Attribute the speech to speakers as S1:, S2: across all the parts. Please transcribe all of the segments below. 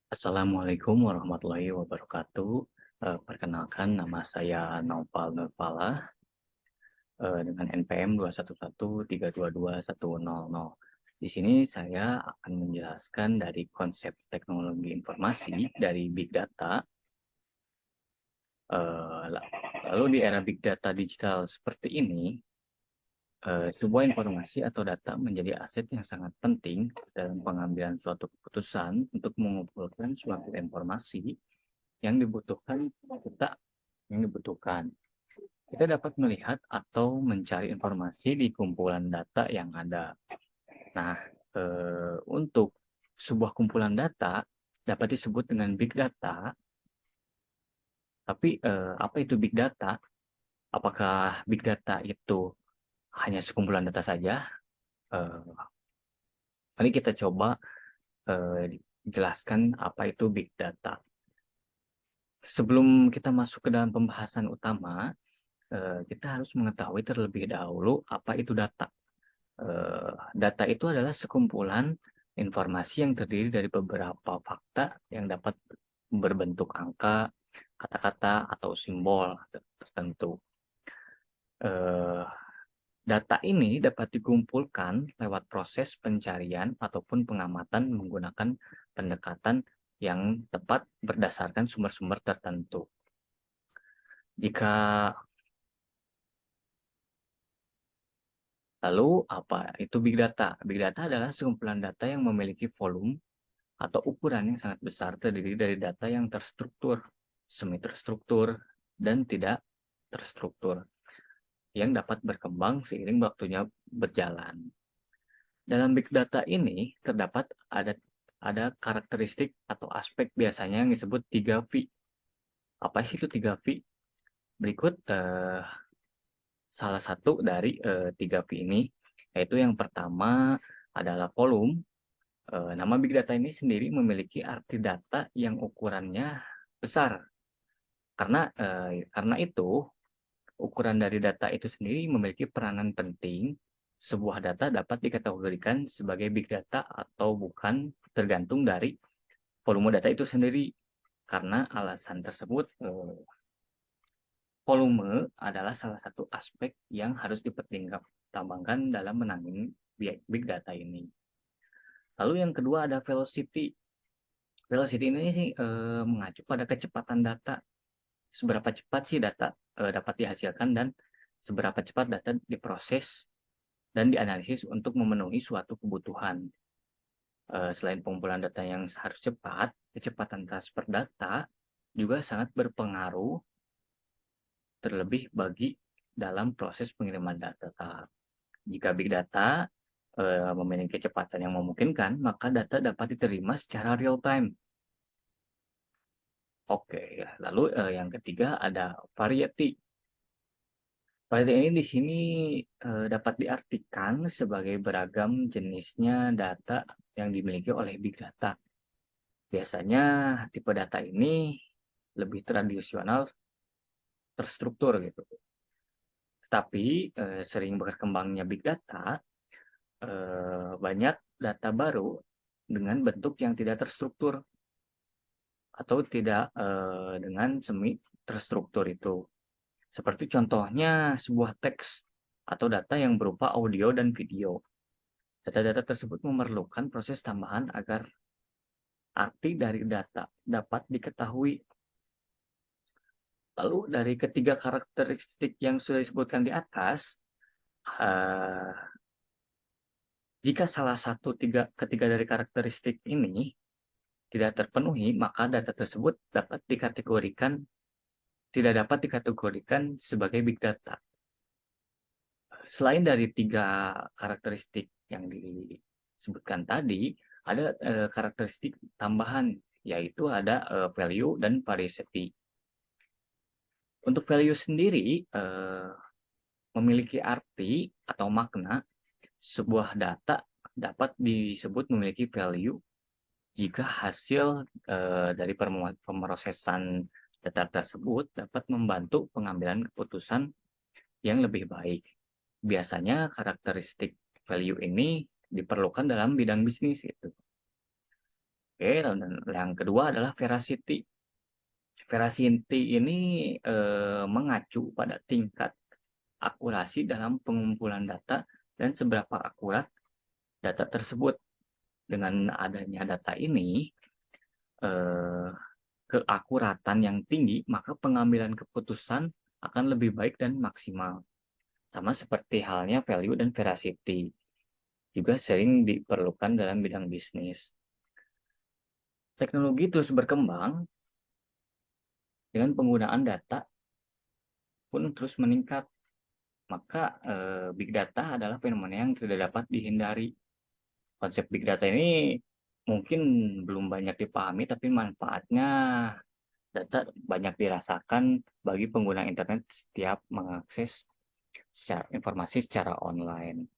S1: Assalamualaikum warahmatullahi wabarakatuh. Perkenalkan nama saya Naufal Nurfalah, dengan NPM 211322100. Di sini saya akan menjelaskan dari konsep teknologi informasi dari Big Data. Lalu di era Big Data digital seperti ini, sebuah informasi atau data menjadi aset yang sangat penting dalam pengambilan suatu keputusan untuk mengumpulkan suatu informasi yang dibutuhkan kita yang dibutuhkan. Kita dapat melihat atau mencari informasi di kumpulan data yang ada. Nah, untuk sebuah kumpulan data dapat disebut dengan big data, tapi apa itu big data? Apakah big data itu hanya sekumpulan data saja? Eh, Mari kita coba jelaskan apa itu big data. Sebelum kita masuk ke dalam pembahasan utama, kita harus mengetahui terlebih dahulu apa itu data. Data itu adalah sekumpulan informasi yang terdiri dari beberapa fakta yang dapat berbentuk angka, kata-kata, atau simbol tertentu. Eh, Data ini dapat dikumpulkan lewat proses pencarian ataupun pengamatan menggunakan pendekatan yang tepat berdasarkan sumber-sumber tertentu. Jika Lalu apa itu big data? Big data adalah sekumpulan data yang memiliki volume atau ukuran yang sangat besar, terdiri dari data yang terstruktur, semi terstruktur, dan tidak terstruktur yang dapat berkembang seiring waktunya berjalan. Dalam big data ini terdapat ada karakteristik atau aspek biasanya yang disebut 3V. Apa sih itu 3V? Berikut salah satu dari 3V ini, yaitu yang pertama adalah volume. Nama big data ini sendiri memiliki arti data yang ukurannya besar. Karena itu, ukuran dari data itu sendiri memiliki peranan penting. Sebuah data dapat dikategorikan sebagai big data atau bukan, tergantung dari volume data itu sendiri. Karena alasan tersebut, volume adalah salah satu aspek yang harus dipertimbangkan dalam menangani big data ini. Lalu yang kedua ada velocity. Velocity ini sih mengacu pada kecepatan data. Seberapa cepat sih data dapat dihasilkan dan seberapa cepat data diproses dan dianalisis untuk memenuhi suatu kebutuhan. Selain pengumpulan data yang harus cepat, kecepatan transfer data juga sangat berpengaruh terlebih bagi dalam proses pengiriman data. Jika big data memiliki kecepatan yang memungkinkan, maka data dapat diterima secara real time. Oke, lalu yang ketiga ada variety. Variety ini di sini dapat diartikan sebagai beragam jenisnya data yang dimiliki oleh big data. Biasanya tipe data ini lebih tradisional, terstruktur gitu. Tetapi sering berkembangnya big data, banyak data baru dengan bentuk yang tidak terstruktur atau tidak dengan semi terstruktur itu. Seperti contohnya sebuah teks atau data yang berupa audio dan video. Data-data tersebut memerlukan proses tambahan agar arti dari data dapat diketahui. Lalu dari ketiga karakteristik yang sudah disebutkan di atas, eh, jika salah satu ketiga dari karakteristik ini tidak terpenuhi, maka data tersebut tidak dapat dikategorikan sebagai big data. Selain dari tiga karakteristik yang disebutkan tadi, ada karakteristik tambahan, yaitu ada value dan variety. Untuk value sendiri memiliki arti atau makna. Sebuah data dapat disebut memiliki value jika hasil dari pemrosesan data tersebut dapat membantu pengambilan keputusan yang lebih baik. Biasanya karakteristik value ini diperlukan dalam bidang bisnis itu. Oke, dan yang kedua adalah veracity. Veracity ini mengacu pada tingkat akurasi dalam pengumpulan data dan seberapa akurat data tersebut. Dengan adanya data ini, eh, keakuratan yang tinggi, maka pengambilan keputusan akan lebih baik dan maksimal. Sama seperti halnya value dan veracity, juga sering diperlukan dalam bidang bisnis. Teknologi terus berkembang dengan penggunaan data pun terus meningkat. Maka big data adalah fenomena yang tidak dapat dihindari. Konsep big data ini mungkin belum banyak dipahami, tapi manfaatnya data banyak dirasakan bagi pengguna internet setiap mengakses informasi secara online.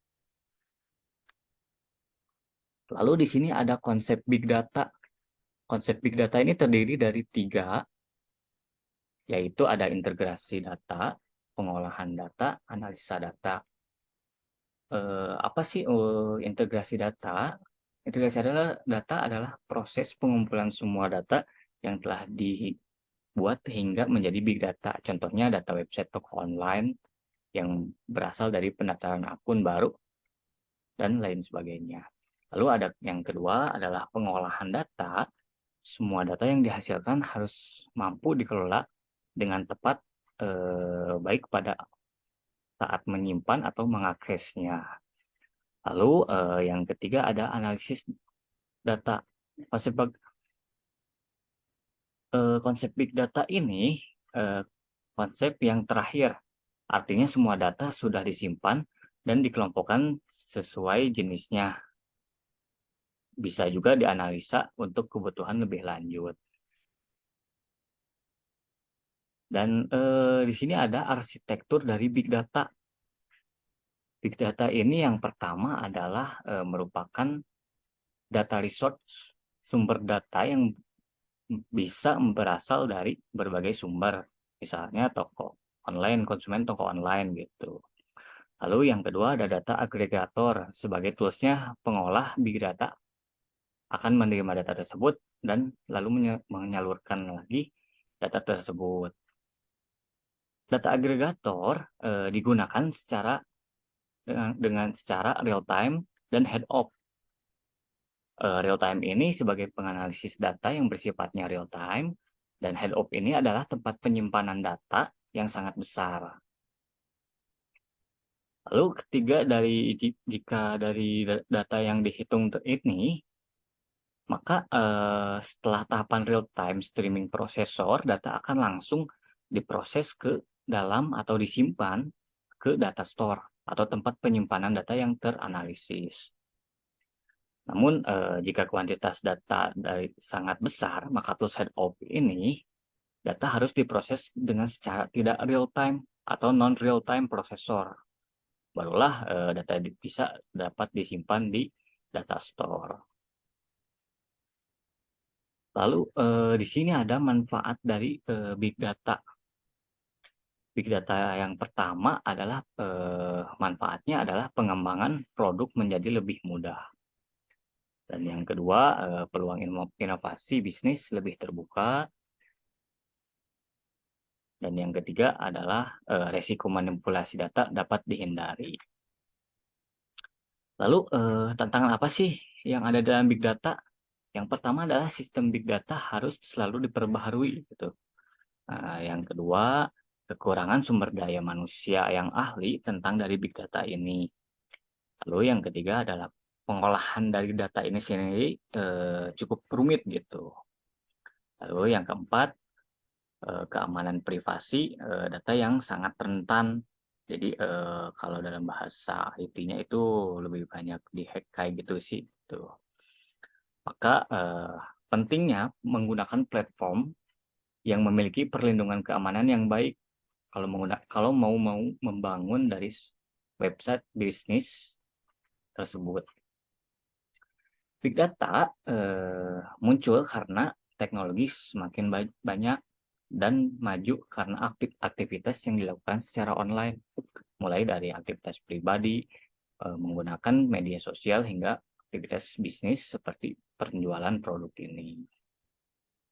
S1: Lalu di sini ada konsep big data. Konsep big data ini terdiri dari 3, yaitu ada integrasi data, pengolahan data, analisa data. Apa sih integrasi data? Integrasi data adalah proses pengumpulan semua data yang telah dibuat hingga menjadi big data. Contohnya data website toko online yang berasal dari pendaftaran akun baru dan lain sebagainya. Lalu ada yang kedua adalah pengolahan data. Semua data yang dihasilkan harus mampu dikelola dengan tepat, baik pada saat menyimpan atau mengaksesnya. Lalu yang ketiga ada analisis data. Konsep konsep big data ini konsep yang terakhir. Artinya semua data sudah disimpan dan dikelompokkan sesuai jenisnya. Bisa juga dianalisa untuk kebutuhan lebih lanjut. Dan di sini ada arsitektur dari big data. Big data ini yang pertama adalah merupakan data resource, sumber data yang bisa berasal dari berbagai sumber. Misalnya toko online, konsumen toko online gitu. Lalu yang kedua ada data agregator. Sebagai toolsnya pengolah big data akan menerima data tersebut dan lalu menyalurkan lagi data tersebut. Data agregator digunakan dengan secara real time dan head of. Real time ini sebagai penganalisis data yang bersifatnya real time, dan head of ini adalah tempat penyimpanan data yang sangat besar. Lalu ketiga, jika dari data yang dihitung ini, maka setelah tahapan real time streaming prosesor, data akan langsung diproses ke dalam atau disimpan ke data store atau tempat penyimpanan data yang teranalisis. Namun jika kuantitas data sangat besar, maka tools head of ini data harus diproses dengan secara tidak real time atau non real time prosesor. Barulah data bisa dapat disimpan di data store. Lalu di sini ada manfaat dari big data. Big data yang pertama adalah manfaatnya adalah pengembangan produk menjadi lebih mudah. Dan yang kedua, peluang inovasi bisnis lebih terbuka. Dan yang ketiga adalah resiko manipulasi data dapat dihindari. Lalu tantangan apa sih yang ada dalam big data? Yang pertama adalah sistem big data harus selalu diperbaharui gitu. Nah, yang kedua, kekurangan sumber daya manusia yang ahli tentang dari big data ini. Lalu yang ketiga adalah pengolahan dari data ini sendiri cukup rumit gitu. Lalu yang keempat, keamanan privasi data yang sangat rentan. Jadi kalau dalam bahasa IT-nya itu lebih banyak dihack kayak gitu sih. Tuh. Maka pentingnya menggunakan platform yang memiliki perlindungan keamanan yang baik kalau mau membangun dari website bisnis tersebut. Big data muncul karena teknologi semakin banyak dan maju karena aktivitas yang dilakukan secara online, mulai dari aktivitas pribadi, menggunakan media sosial hingga aktivitas bisnis seperti penjualan produk ini.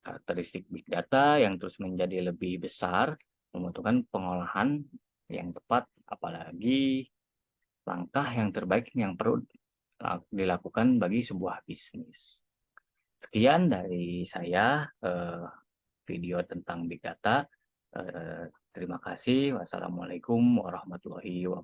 S1: Karakteristik big data yang terus menjadi lebih besar membutuhkan pengolahan yang tepat, apalagi langkah yang terbaik yang perlu dilakukan bagi sebuah bisnis. Sekian dari saya, video tentang big data. Terima kasih. Wassalamualaikum warahmatullahi wabarakatuh.